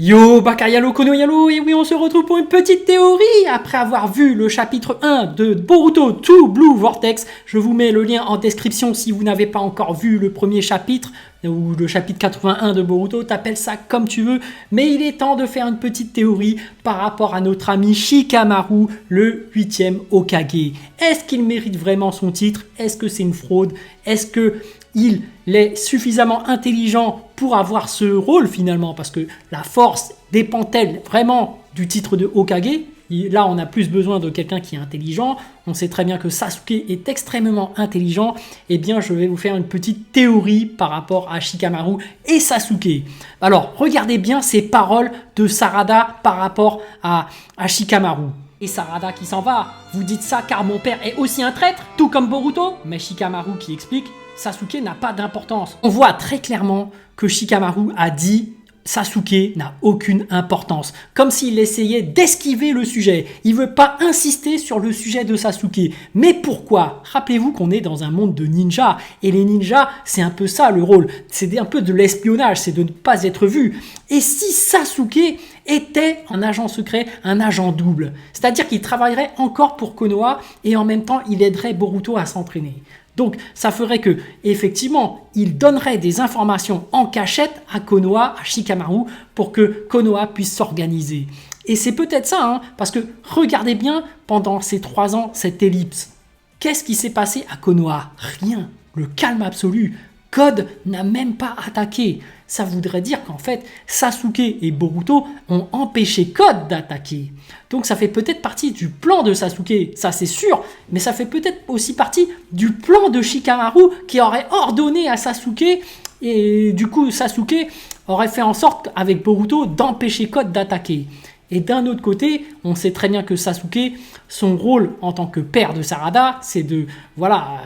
Yo, Bakayalo, Konoyalo, et oui, on se retrouve pour une petite théorie. Après avoir vu le chapitre 1 de Boruto 2 Blue Vortex, je vous mets le lien en description si vous n'avez pas encore vu le premier chapitre, ou le chapitre 81 de Boruto, t'appelles ça comme tu veux, mais il est temps de faire une petite théorie par rapport à notre ami Shikamaru, le 8e Hokage. Est-ce qu'il mérite vraiment son titre? Est-ce que c'est une fraude? Est-ce que il est suffisamment intelligent pour avoir ce rôle finalement, parce que la force dépend-elle vraiment du titre de Hokage? Là, on a plus besoin de quelqu'un qui est intelligent. On sait très bien que Sasuke est extrêmement intelligent. Eh bien, je vais vous faire une petite théorie par rapport à Shikamaru et Sasuke. Alors, regardez bien ces paroles de Sarada par rapport à Shikamaru. Et Sarada qui s'en va. Vous dites ça car mon père est aussi un traître, tout comme Boruto. Mais Shikamaru qui explique: Sasuke n'a pas d'importance. On voit très clairement que Shikamaru a dit Sasuke n'a aucune importance. Comme s'il essayait d'esquiver le sujet. Il ne veut pas insister sur le sujet de Sasuke. Mais pourquoi? Rappelez-vous qu'on est dans un monde de ninjas. Et les ninjas, c'est un peu ça le rôle. C'est un peu de l'espionnage, c'est de ne pas être vu. Et si Sasuke était un agent secret, un agent double, c'est-à-dire qu'il travaillerait encore pour Konoha et en même temps il aiderait Boruto à s'entraîner. Donc ça ferait que, effectivement, il donnerait des informations en cachette à Konoha, à Shikamaru, pour que Konoha puisse s'organiser. Et c'est peut-être ça, hein, parce que regardez bien, pendant ces 3 ans, cette ellipse, qu'est-ce qui s'est passé à Konoha? Rien, le calme absolu. Code n'a même pas attaqué. Ça voudrait dire qu'en fait, Sasuke et Boruto ont empêché Code d'attaquer. Donc ça fait peut-être partie du plan de Sasuke, ça c'est sûr, mais ça fait peut-être aussi partie du plan de Shikamaru qui aurait ordonné à Sasuke, et du coup Sasuke aurait fait en sorte avec Boruto d'empêcher Code d'attaquer. Et d'un autre côté, on sait très bien que Sasuke, son rôle en tant que père de Sarada, c'est de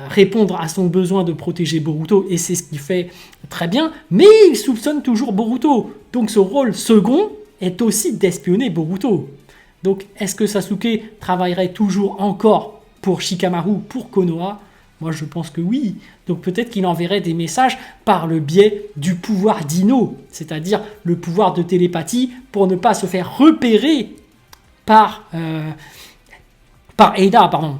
répondre à son besoin de protéger Boruto, et c'est ce qu'il fait très bien, mais il soupçonne toujours Boruto. Donc ce rôle second est aussi d'espionner Boruto. Donc est-ce que Sasuke travaillerait toujours encore pour Shikamaru, pour Konoha? Moi je pense que oui. Donc peut-être qu'il enverrait des messages par le biais du pouvoir d'Ino, c'est-à-dire le pouvoir de télépathie, pour ne pas se faire repérer par Eida, pardon.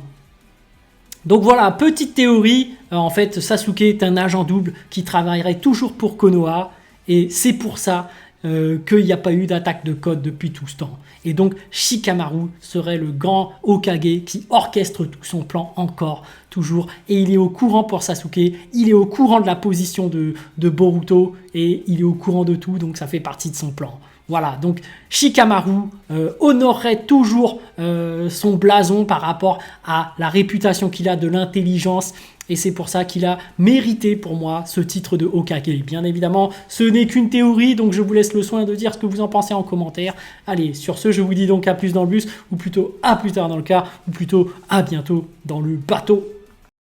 Donc voilà, petite théorie, en fait Sasuke est un agent double qui travaillerait toujours pour Konoha, et c'est pour ça qu'il n'y a pas eu d'attaque de Code depuis tout ce temps. Et donc Shikamaru serait le grand Hokage qui orchestre tout son plan encore, toujours. Et il est au courant pour Sasuke, il est au courant de la position de Boruto, et il est au courant de tout, donc ça fait partie de son plan. Voilà, donc Shikamaru honorerait toujours son blason par rapport à la réputation qu'il a de l'intelligence, et c'est pour ça qu'il a mérité pour moi ce titre de Hokage. Bien évidemment, ce n'est qu'une théorie, donc je vous laisse le soin de dire ce que vous en pensez en commentaire. Allez, sur ce, je vous dis donc à plus dans le bus, ou plutôt à plus tard dans le car, ou plutôt à bientôt dans le bateau.